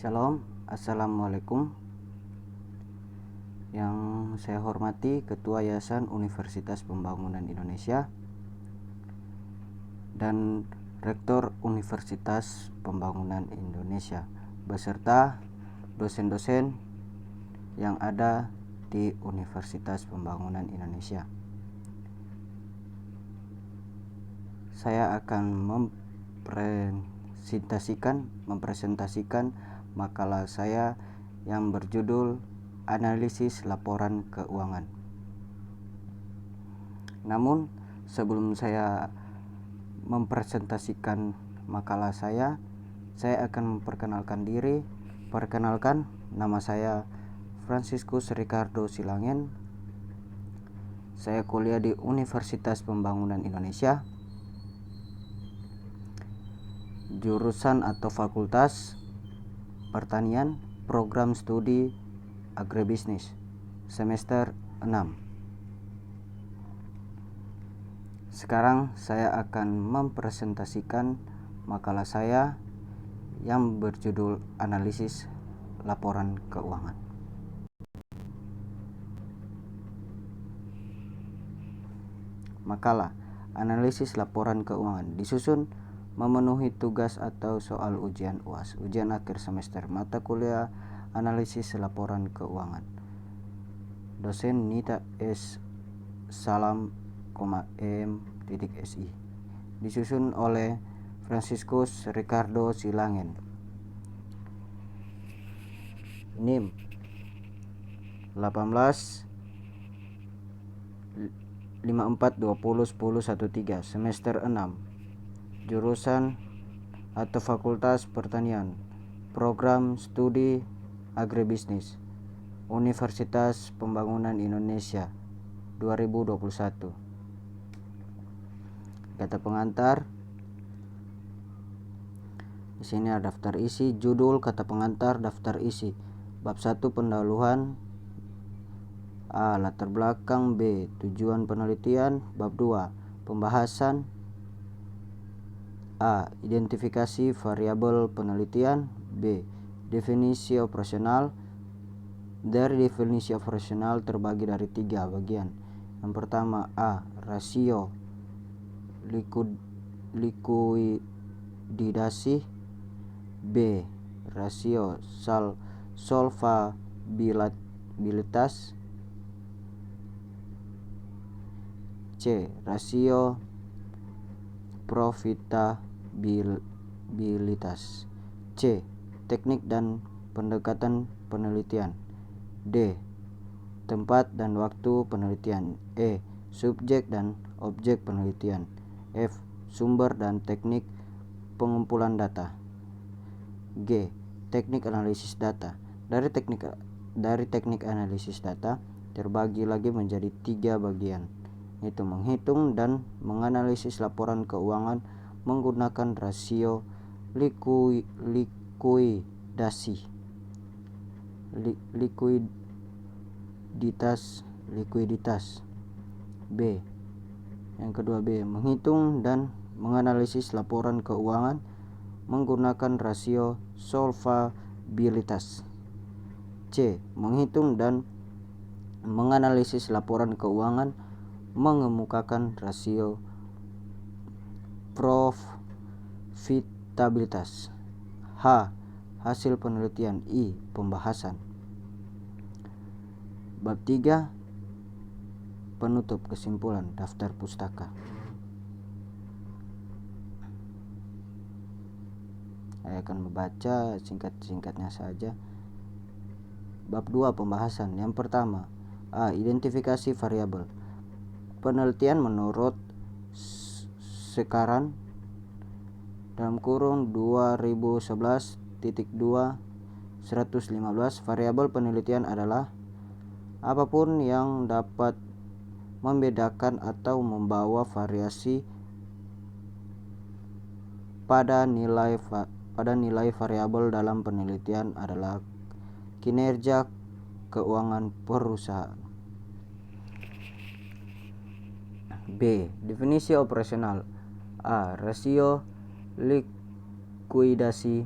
Shalom, Assalamualaikum. Yang saya hormati Ketua Yayasan Universitas Pembangunan Indonesia dan Rektor Universitas Pembangunan Indonesia beserta dosen-dosen yang ada di Universitas Pembangunan Indonesia. Saya akan mempresentasikan makalah saya yang berjudul Analisis Laporan Keuangan. Namun sebelum saya mempresentasikan makalah saya akan memperkenalkan diri. Perkenalkan, nama saya Franciscus Ricardo Silangen. Saya kuliah di Universitas Pembangunan Indonesia, jurusan atau fakultas pertanian, program studi agribisnis, semester 6. Sekarang saya akan mempresentasikan makalah saya yang berjudul Analisis Laporan Keuangan. Makalah Analisis Laporan Keuangan disusun memenuhi tugas atau soal ujian UAS, ujian akhir semester, mata kuliah Analisis Laporan Keuangan. Dosen Nita S. Salam, M.Si. Disusun oleh Franciscus Ricardo Silangen. NIM 18 54201013, semester 6, jurusan atau fakultas pertanian, program studi agribisnis, Universitas Pembangunan Indonesia 2021. Kata pengantar. Di sini ada daftar isi, judul, kata pengantar, daftar isi. Bab 1 pendahuluan. A. Latar belakang. B. Tujuan penelitian. Bab 2 pembahasan. A. Identifikasi variabel penelitian. B. Definisi operasional. Dari definisi operasional terbagi dari 3 bagian. Yang pertama, A. Rasio likuidasi. B. Rasio solvabilitas. C. Rasio profitabilitas. C. Teknik dan pendekatan penelitian. D. Tempat dan waktu penelitian. E. Subjek dan objek penelitian. F. Sumber dan teknik pengumpulan data. G. Teknik analisis data. Dari teknik analisis data terbagi lagi menjadi 3 bagian, yaitu menghitung dan menganalisis laporan keuangan menggunakan rasio likuiditas. B. Yang kedua, B. Menghitung dan menganalisis laporan keuangan menggunakan rasio solvabilitas. C. Menghitung dan menganalisis laporan keuangan mengemukakan rasio profitabilitas. H. Hasil penelitian. I. Pembahasan. Bab 3 penutup, kesimpulan, daftar pustaka. Saya akan membaca singkat-singkatnya saja. Bab 2 pembahasan. Yang pertama, A. Identifikasi variabel penelitian menurut Sekaran (2011.2) 115. Variabel penelitian adalah apapun yang dapat membedakan atau membawa variasi pada nilai variabel dalam penelitian adalah kinerja keuangan perusahaan. B. Definisi operasional. A. Rasio likuidasi.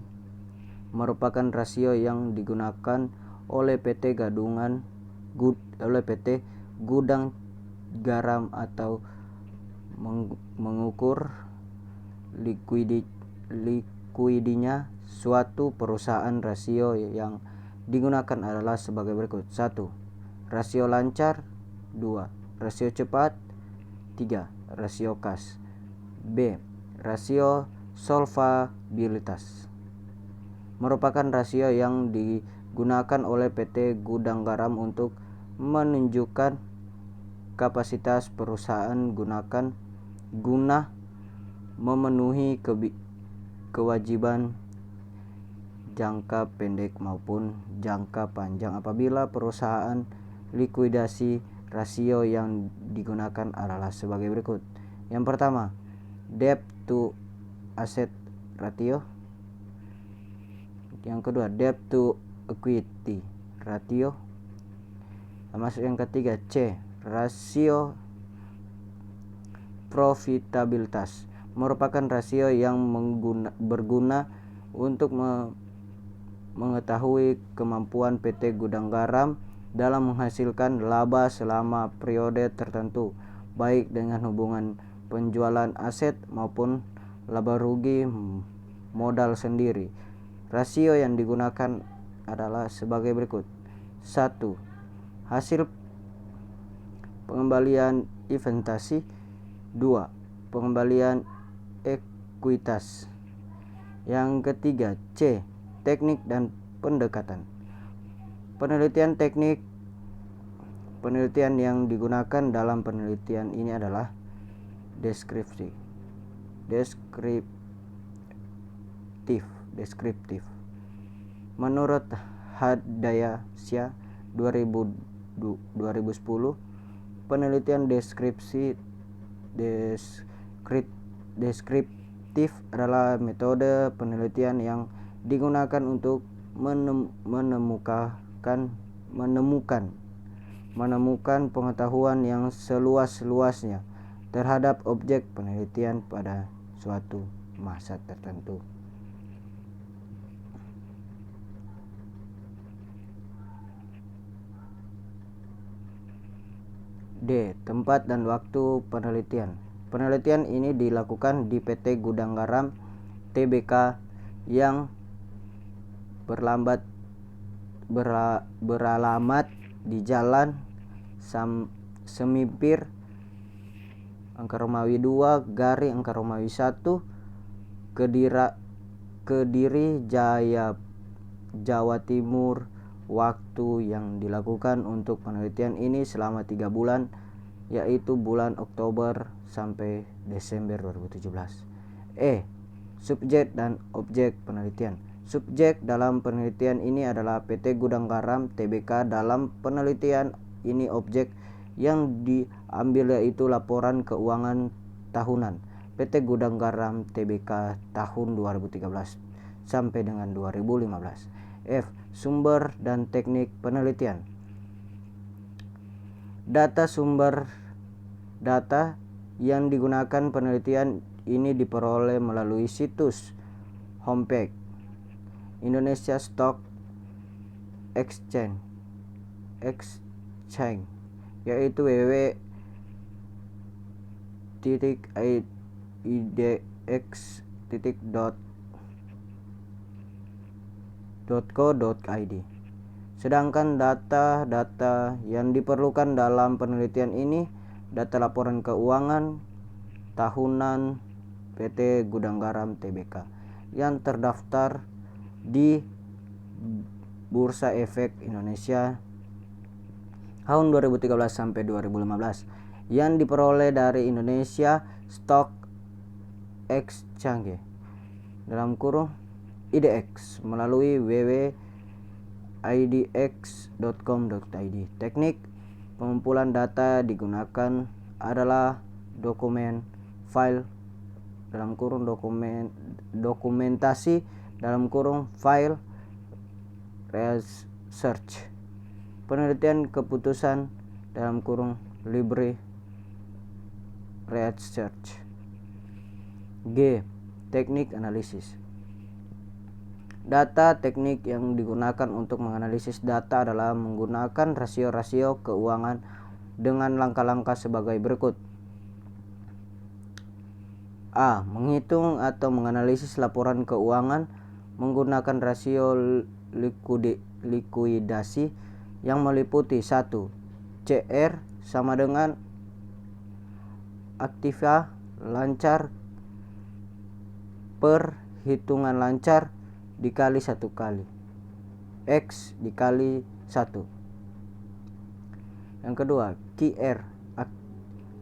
merupakan rasio yang digunakan oleh PT Gudang Garam atau mengukur likuidinya suatu perusahaan. Rasio yang digunakan adalah sebagai berikut: 1. Rasio lancar. 2. Rasio cepat. 3. Rasio kas. B. Rasio solvabilitas. Merupakan rasio yang digunakan oleh PT Gudang Garam untuk menunjukkan kapasitas perusahaan guna memenuhi kewajiban jangka pendek maupun jangka panjang. Apabila perusahaan likuidasi, rasio yang digunakan adalah sebagai berikut. Yang pertama, debt to asset ratio. Yang kedua, debt to equity ratio. Masuk yang ketiga, C, rasio profitabilitas. Merupakan rasio yang berguna untuk mengetahui kemampuan PT Gudang Garam dalam menghasilkan laba selama periode tertentu, baik dengan hubungan penjualan aset maupun laba rugi modal sendiri. Rasio yang digunakan adalah sebagai berikut. 1. Hasil pengembalian investasi. 2. Pengembalian ekuitas. Yang ketiga, C, teknik dan pendekatan. Penelitian yang digunakan dalam penelitian ini adalah deskriptif. Menurut Hadayasya 2010, penelitian deskriptif adalah metode penelitian yang digunakan untuk menemukan pengetahuan yang seluas-luasnya terhadap objek penelitian pada suatu masa tertentu. D. Tempat dan waktu penelitian. Penelitian ini dilakukan di PT Gudang Garam Tbk yang beralamat di Jalan Semimpir Angka Romawi 2 garing Angka Romawi 1 Kediri Jawa Timur. Waktu yang dilakukan untuk penelitian ini selama 3 bulan, yaitu bulan Oktober sampai Desember 2017. E. Subjek dan objek penelitian. Subjek dalam penelitian ini adalah PT Gudang Garam Tbk. Dalam penelitian ini objek yang diambil yaitu laporan keuangan tahunan PT Gudang Garam Tbk tahun 2013 sampai dengan 2015. F. Sumber dan teknik penelitian. Sumber data yang digunakan penelitian ini diperoleh melalui situs homepage Indonesia Stock Exchange yaitu www.idx.co.id. Sedangkan data-data yang diperlukan dalam penelitian ini data laporan keuangan tahunan PT Gudang Garam Tbk yang terdaftar di Bursa Efek Indonesia tahun 2013 sampai 2015 yang diperoleh dari Indonesia Stock Exchange (IDX) melalui www.idx.com.id. Teknik pengumpulan data digunakan adalah file dokumentasi file research, penelitian keputusan library research. G. Teknik analisis. Data teknik yang digunakan untuk menganalisis data adalah menggunakan rasio-rasio keuangan dengan langkah-langkah sebagai berikut. A. Menghitung atau menganalisis laporan keuangan menggunakan rasio likuidasi yang meliputi 1. CR sama dengan aktiva lancar per hitungan lancar dikali 1 kali X dikali 1. Yang kedua, QR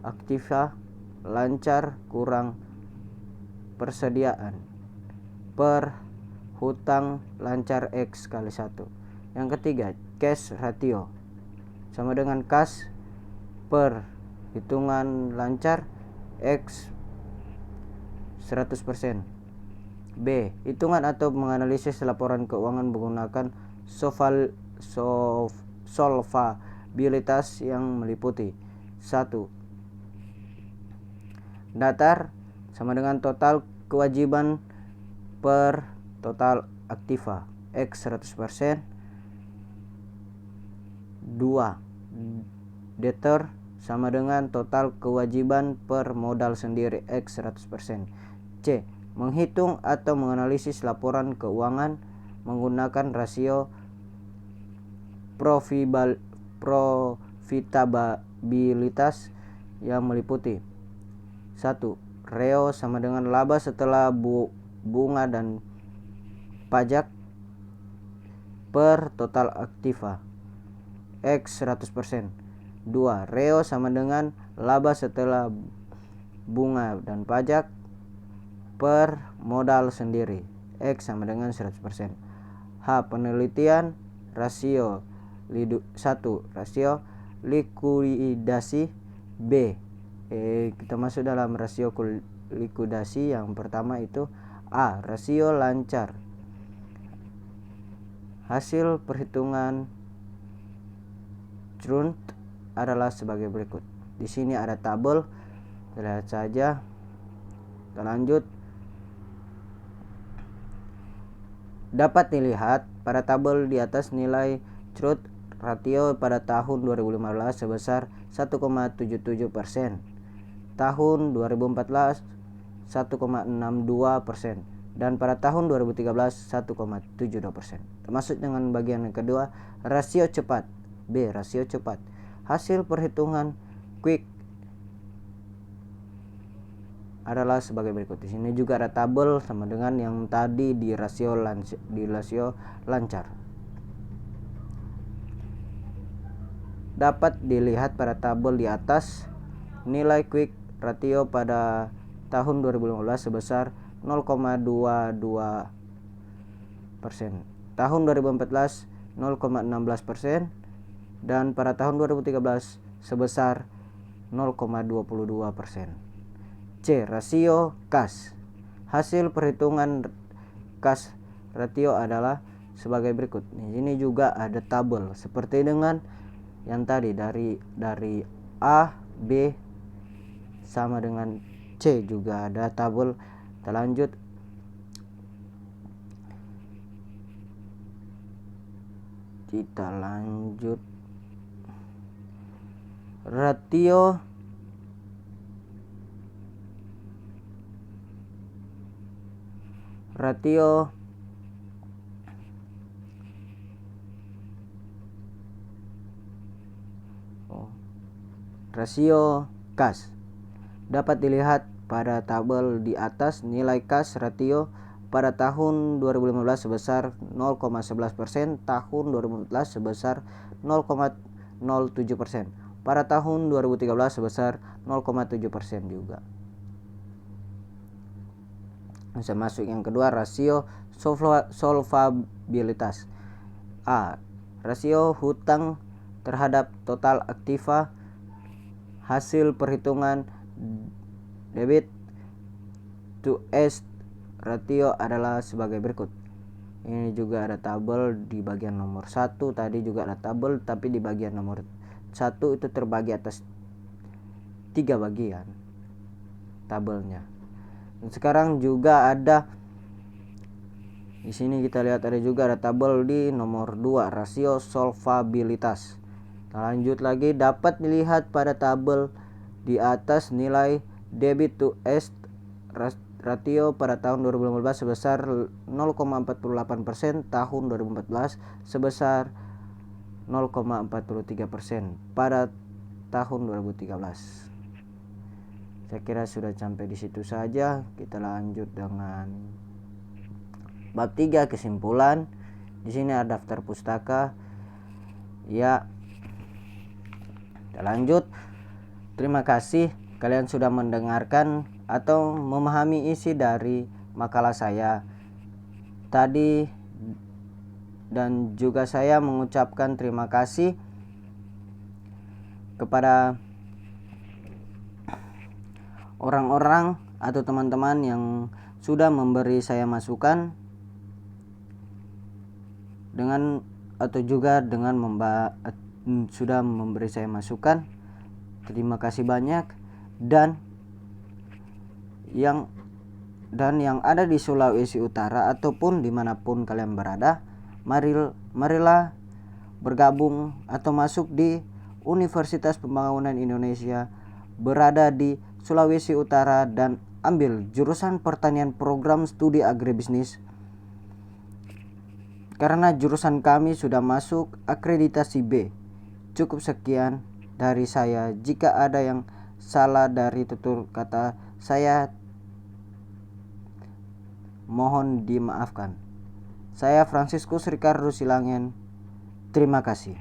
aktiva lancar kurang persediaan per hutang lancar X kali 1. Yang ketiga, cash ratio sama dengan kas per hitungan lancar X 100%. B. Hitungan atau menganalisis laporan keuangan menggunakan solvabilitas yang meliputi 1. Datar sama dengan total kewajiban per total aktiva X 100%. 2. Datar sama dengan total kewajiban per modal sendiri X 100%. C. Menghitung atau menganalisis laporan keuangan menggunakan rasio profitabilitas yang meliputi 1. Reo sama dengan laba setelah bunga dan pajak per total aktiva X 100%. 2. Reo sama dengan laba setelah bunga dan pajak per modal sendiri X sama dengan 100%. H. Penelitian rasio 1. Rasio likuidasi. B. Kita masuk dalam rasio likuidasi. Yang pertama itu A. Rasio lancar. Hasil perhitungan Trunt adalah sebagai berikut. Di sini ada tabel, lihat saja. Kita lanjut. Dapat dilihat pada tabel di atas nilai Truth ratio pada tahun 2015 sebesar 1,77%, tahun 2014 1,62%, dan pada tahun 2013 1,72%. Termasuk dengan bagian yang kedua, rasio cepat. B. Rasio cepat. Hasil perhitungan quick adalah sebagai berikut. Di sini juga ada tabel sama dengan yang tadi di rasio lancar. Dapat dilihat pada tabel di atas nilai quick ratio pada tahun 2015 sebesar 0,22%, tahun 2014 0,16%, dan pada tahun 2013 sebesar 0,22%. C. Rasio kas. Hasil perhitungan kas ratio adalah sebagai berikut. Ini juga ada tabel seperti dengan yang tadi dari A, B sama dengan C juga ada tabel. Kita lanjut. Ratio kas. Dapat dilihat pada tabel di atas nilai kas ratio pada tahun 2015 sebesar 0,11%, tahun 2014 sebesar 0,07%, pada tahun 2013 sebesar 0,7% juga. Bisa masuk yang kedua, rasio solvabilitas. A. Rasio hutang terhadap total aktiva. Hasil perhitungan debit to S ratio adalah sebagai berikut. Ini juga ada tabel di bagian nomor 1. Tadi juga ada tabel, tapi di bagian nomor 1 itu terbagi atas 3 bagian tabelnya. Dan sekarang juga ada Di sini kita lihat ada tabel di nomor 2, rasio solvabilitas. Kita lanjut lagi, dapat dilihat pada tabel di atas nilai debit to asset ratio pada tahun 2015 sebesar 0,48%, tahun 2014 sebesar 0,43% pada tahun 2013. Saya kira sudah sampai di situ saja. Kita lanjut dengan bab 3, kesimpulan. Di sini ada daftar pustaka. Ya. Kita lanjut. Terima kasih kalian sudah mendengarkan atau memahami isi dari makalah saya tadi, dan juga saya mengucapkan terima kasih kepada orang-orang atau teman-teman yang sudah memberi saya masukan sudah memberi saya masukan. Terima kasih banyak. Dan yang ada di Sulawesi Utara ataupun dimanapun kalian berada, marilah bergabung atau masuk di Universitas Pembangunan Indonesia berada di Sulawesi Utara dan ambil jurusan pertanian program studi agribisnis, karena jurusan kami sudah masuk akreditasi B. Cukup sekian dari saya. Jika ada yang salah dari tutur kata saya, mohon dimaafkan. Saya Franciscus Ricardo Silangen. Terima kasih.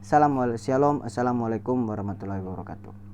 Shalom, assalamualaikum warahmatullahi wabarakatuh.